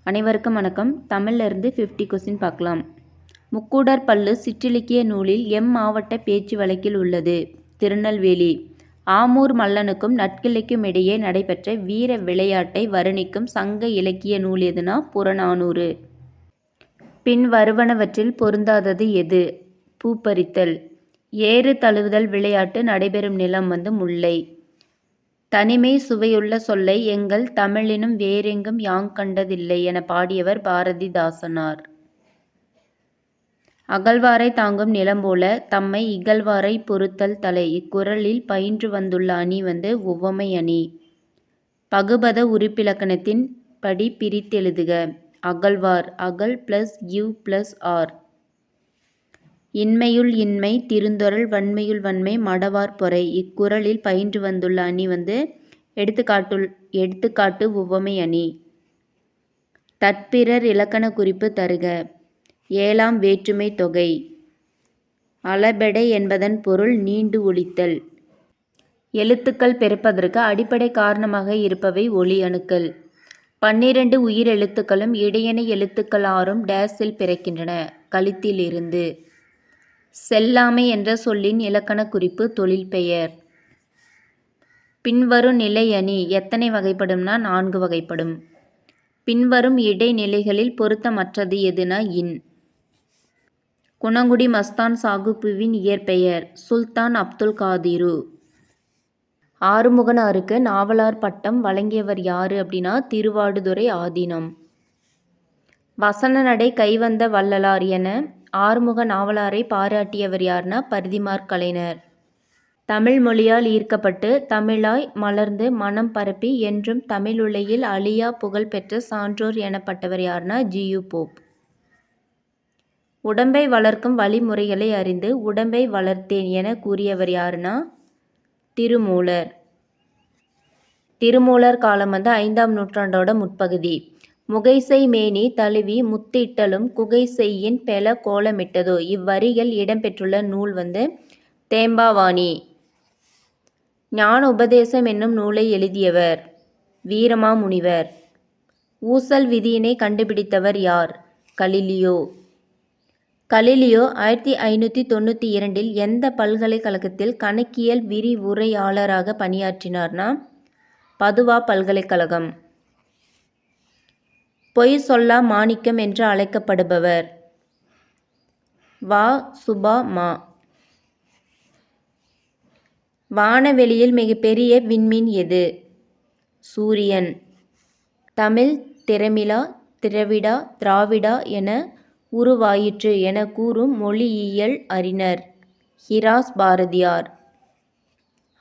அனைவருக்கும் வணக்கம். தமிழ்லேருந்து 50 கொஸ்டின் பார்க்கலாம். முக்கூடர் பள்ளு சிற்றிலக்கிய நூலில் மாவட்ட பேச்சு வழக்கில் உள்ளது. திருநெல்வேலி. ஆமூர் மல்லனுக்கும் நற்கிள்ளைக்கும் இடையே நடைபெற்ற வீர விளையாட்டை வர்ணிக்கும் சங்க இலக்கிய நூல் எதுனா புறநானூறு. பின் வருவனவற்றில் பொருந்தாதது எது? பூப்பறித்தல். ஏறு தழுவுதல் விளையாட்டு நடைபெறும் நிலம் முல்லை. தனிமை சுவையுள்ள சொல்லை எங்கள் தமிழினும் வேறெங்கும் யாங்கண்டதில்லை என பாடியவர் பாரதிதாசனார். அகழ்வாரை தாங்கும் நிலம்போல தம்மை இகழ்வாரை பொறுத்தல் தலை. இக்குறளில் பயின்று வந்துள்ள அணி ஒவ்வாமை அணி. பகுபத உறுப்பிலக்கணத்தின் படி பிரித்தெழுதுக. அகழ்வார் அகல் + இவ் + ஆர். இன்மையுள் இன்மை திருந்தொறல் வன்மையுள் வன்மை மடவார் பொறை. இக்குறளில் பயின்று வந்துள்ள அணி எடுத்துக்காட்டு ஒவ்வாமை அணி. தற்பிறர் இலக்கண குறிப்பு தருக. ஏழாம் வேற்றுமை தொகை. அளபெடை என்பதன் பொருள் நீண்டு ஒலித்தல். எழுத்துக்கள் பிறப்பதற்கு அடிப்படை காரணமாக இருப்பவை ஒலி அணுக்கள். 12 உயிரெழுத்துக்களும் இடையனை எழுத்துக்கள் 6ம் டேஸில் பிறக்கின்றன. கழுத்திலிருந்து. செல்லாமை என்ற சொல்லின் இலக்கண குறிப்பு தொழில் பெயர். பின்வரும் நிலை அணி எத்தனை வகைப்படும்னா 4 வகைப்படும். பின்வரும் இடைநிலைகளில் பொருத்தமற்றது எதுனா இன். குணங்குடி மஸ்தான் சாகுபுவின் இயற்பெயர் சுல்தான் அப்துல் காதிரு. ஆறுமுகனாருக்கு நாவலார் பட்டம் வழங்கியவர் யாரு அப்படின்னா திருவாடுதுறை ஆதீனம். வசன நடை கைவந்த வள்ளலார் என ஆறுமுக நாவலாரை பாராட்டியவர் யார்னா பரிதிமாற் கலைஞர். தமிழ் மொழியால் ஈர்க்கப்பட்டு தமிழாய் மலர்ந்து மனம் பரப்பி என்றும் தமிழுலகில் அழியா புகழ் பெற்ற சான்றோர் எனப்பட்டவர் யார்னா ஜி.யு. போப். உடம்பை வளர்க்கும் வழிமுறைகளை அறிந்து உடம்பை வளர்த்தேன் என கூறியவர் யாருன்னா திருமூலர். திருமூலர் காலம் 5ஆம் நூற்றாண்டோட முற்பகுதி. முகைசெய் மேனி தழுவி முத்திட்டலும் குகைசெய்யின் பெல கோலமிட்டதோ. இவ்வரிகள் இடம்பெற்றுள்ள நூல் தேம்பாவாணி. ஞான உபதேசம் என்னும் நூலை எழுதியவர் வீரமாமுனிவர். ஊசல் விதியினை கண்டுபிடித்தவர் யார்? கலிலியோ. கலிலியோ 1592 எந்த பல்கலைக்கழகத்தில் கணக்கியல் விரிவுரையாளராக பணியாற்றினார்னா பதுவா பல்கலைக்கழகம். பொய் சொல்லா மாணிக்கம் என்று அழைக்கப்படுபவர் வா. சுபா மா. வானவெளியில் மிகப்பெரிய விண்மீன் எது? சூரியன். தமிழ் திரமிழா திரவிடா திராவிடா என உருவாயிற்று என கூறும் மொழியியல் அறிஞர் ஹிராஸ் பாரதியார்.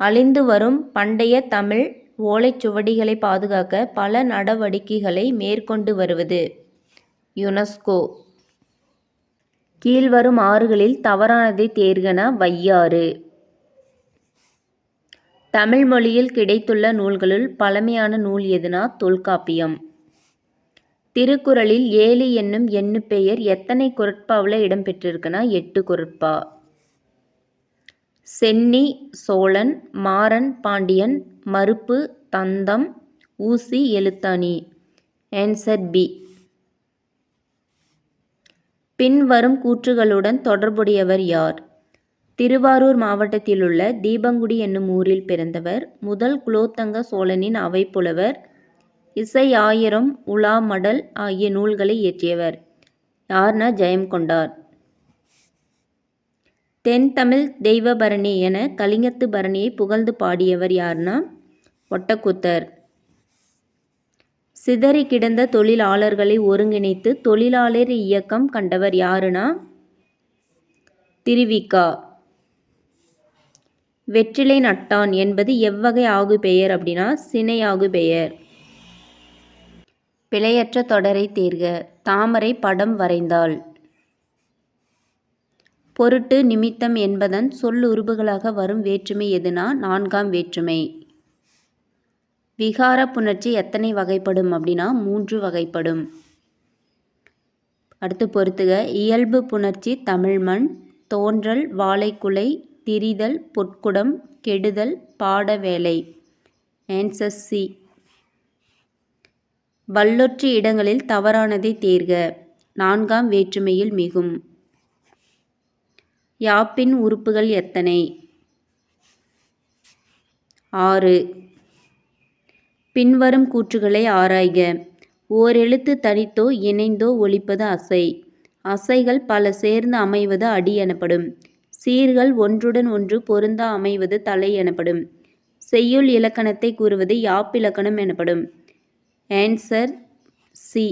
அழிந்து வரும் பண்டைய தமிழ் ஓலைச்சுவடிகளை பாதுகாக்க பல நடவடிக்கைகளை மேற்கொண்டு வருவது யுனெஸ்கோ. கீழ்வரும் ஆறுகளில் தவறானதை தேர்கனா வையாறு. தமிழ் மொழியில் கிடைத்துள்ள நூல்களுள் பழமையான நூல் எதுனா தொல்காப்பியம். திருக்குறளில் 7 என்னும் எண்ணுப்பெயர் எத்தனை குறட்பாவில் இடம்பெற்றிருக்குன்னா 8 குறட்பா. சென்னி சோழன் மாறன் பாண்டியன் மருப்பு தந்தம் ஊசி எழுத்தாணி. Answer B. பின்வரும் கூற்றுகளுடன் தொடர்புடையவர் யார்? திருவாரூர் மாவட்டத்திலுள்ள தீபங்குடி என்னும் ஊரில் பிறந்தவர். முதல் குலோத்துங்க சோழனின் அவைப்புலவர். இசை ஆயிரம் உலா மடல் ஆகிய நூல்களை இயற்றியவர் யார்னா ஜெயங்கொண்டார். தென் தமிழ் தெய்வபரணி என கலிங்கத்து பரணியை புகழ்ந்து பாடியவர் யார்னா ஒட்டக்கூத்தர். சிதறி கிடந்த தொழிலாளர்களை ஒருங்கிணைத்து தொழிலாளர் இயக்கம் கண்டவர் யாருனா திருவிக. வெற்றிலை நட்டான் என்பது எவ்வகை ஆகு பெயர் அப்படின்னா சினையாகு பெயர். பிழையற்ற தொடரை தேர்க. தாமரை படம் வரைந்தாள். பொருட்டு நிமித்தம் என்பதன் சொல்லுருபுகளாக வரும் வேற்றுமை எதுனா 4ஆம் வேற்றுமை. விகார புணர்ச்சி எத்தனை வகைப்படும் அப்படின்னா 3 வகைப்படும். அடுத்து பொறுத்துக. இயல்பு புணர்ச்சி தமிழ்மண் தோன்றல் வாழைக்குலை திரிதல் பொற்குடம் கெடுதல் பாட வேலை. Answer C. வல்லொற்று இடங்களில் தவறானதை தேர்க. 4ஆம் வேற்றுமையில் மிகும். யாப்பின் உறுப்புகள் எத்தனை? 6. பின்வரும் கூற்றுகளை ஆராய்க. ஓரெழுத்து தனித்தோ இணைந்தோ ஒலிப்பது அசை. அசைகள் பல சேர்ந்து அமைவது அடி எனப்படும். சீர்கள் ஒன்றுடன் ஒன்று பொருந்தா அமைவது தலை எனப்படும். செய்யுள் இலக்கணத்தை கூறுவது யாப்பிலக்கணம் எனப்படும். Answer C.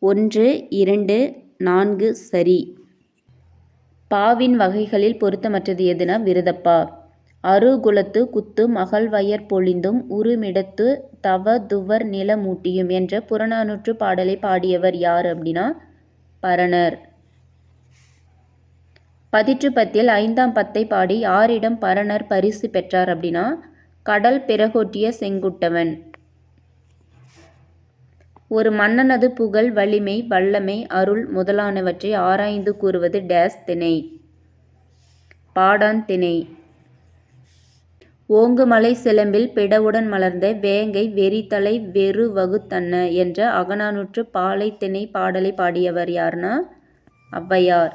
1, 2, 4 சரி. பாவின் வகைகளில் பொருத்தமற்றது எதுனா விருதப்பா. அருகுலத்து குத்து மகள்வயற் பொலிந்தும் உருமிடத்து தவ துவர் நிலமூட்டியும் என்ற புறநானூற்று பாடலை பாடியவர் யார் அப்படின்னா பரணர். பதிற்றுப்பத்தில் 5ஆம் பத்தை பாடி யாரிடம் பரணர் பரிசு பெற்றார் அப்படின்னா கடல் பிறகோட்டிய செங்குட்டவன். ஒரு மன்னனது புகழ், வலிமை, வல்லமை, அருள் முதலானவற்றை ஆராய்ந்து கூறுவது டேஸ் திணை. பாடான் திணை. ஓங்குமலை சிலம்பில் பிடவுடன் மலர்ந்த வேங்கை வெறித்தலை வெறு வகுத்தன்ன என்ற அகநானூற்று பாலை திணை பாடலை பாடியவர் யார்னா ஔவையார்.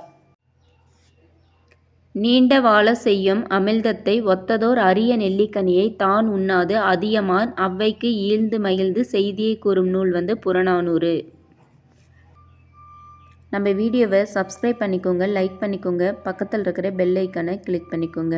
நீண்ட வாழ செய்யும் அமிழ்தத்தை ஒத்ததோர் அரிய நெல்லிக்கனியை தான் உண்ணாது அதியமான் ஔவைக்கு ஈழ்ந்து மகிழ்ந்து செய்தியை கூறும் நூல் புறநானூறு. நம்ம வீடியோவை சப்ஸ்கிரைப் பண்ணிக்கோங்க, லைக் பண்ணிக்கோங்க, பக்கத்தில் இருக்கிற பெல் ஐக்கானை கிளிக் பண்ணிக்கோங்க.